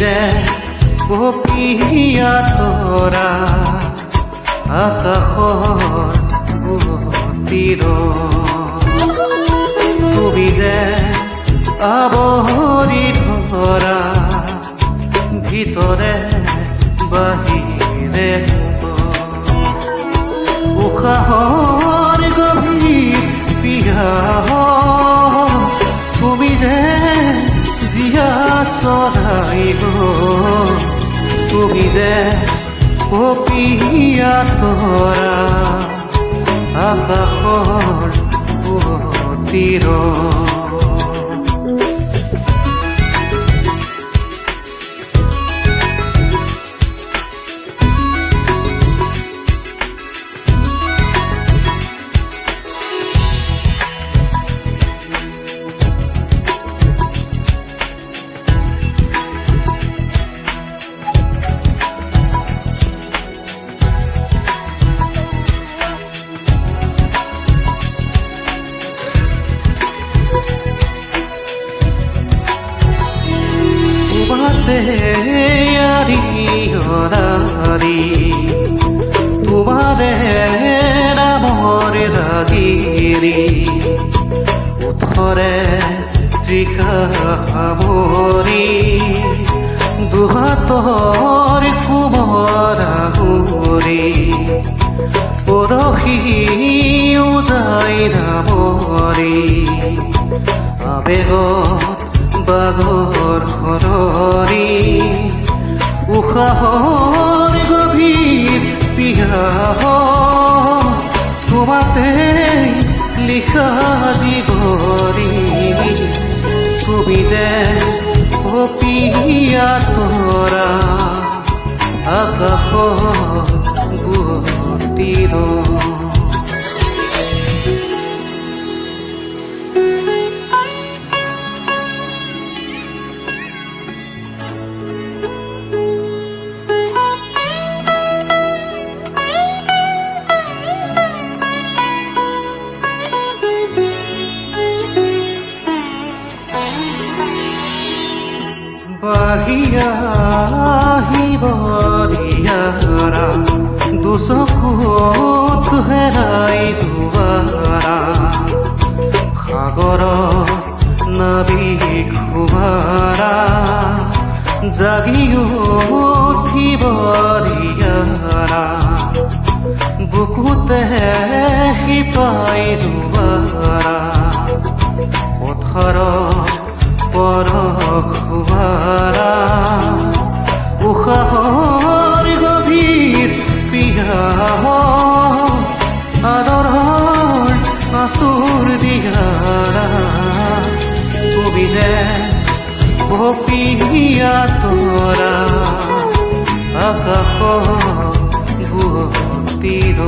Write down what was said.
যে কপিয়া তৰা আকাশৰ গতিৰ তুমি যে আৱৰি ধৰা ভিতৰে বাহিৰে উশাহৰ গভীৰ পিয়াহ তুমি যে জীয়া চৰাই তুমি যে কপিয়া তৰা আকাশৰ গতিৰ তোমাৰে নামৰে ৰাগিৰি উঠৰে ত্ৰিকা সামৰি দুহাতৰ কুমৰা গুৰি পৰহি উজাই নামৰি আবেগত বাগৰ সৰৰি উশাহৰ গভীৰ পিয়াহ তোমাতে লিখা জীৱনী তুমি যে কপিয়া তৰা আকাশৰ গতিৰ বাহিয়া আহিবৰিয়াৰা দুচকুত হেৰাই যোৱাৰা সাগৰত নাবিক শুভাৰা জাগি উঠিবৰিয়াৰা বুকুতে শিপাই যোৱাৰা পথাৰত পৰশ শুভাৰা উশাহৰ গভীৰ পিয়াহ আদৰৰ আচুৰ দিয়াৰা তুমি যে কপিয়া তৰা আকাশৰ গতিৰ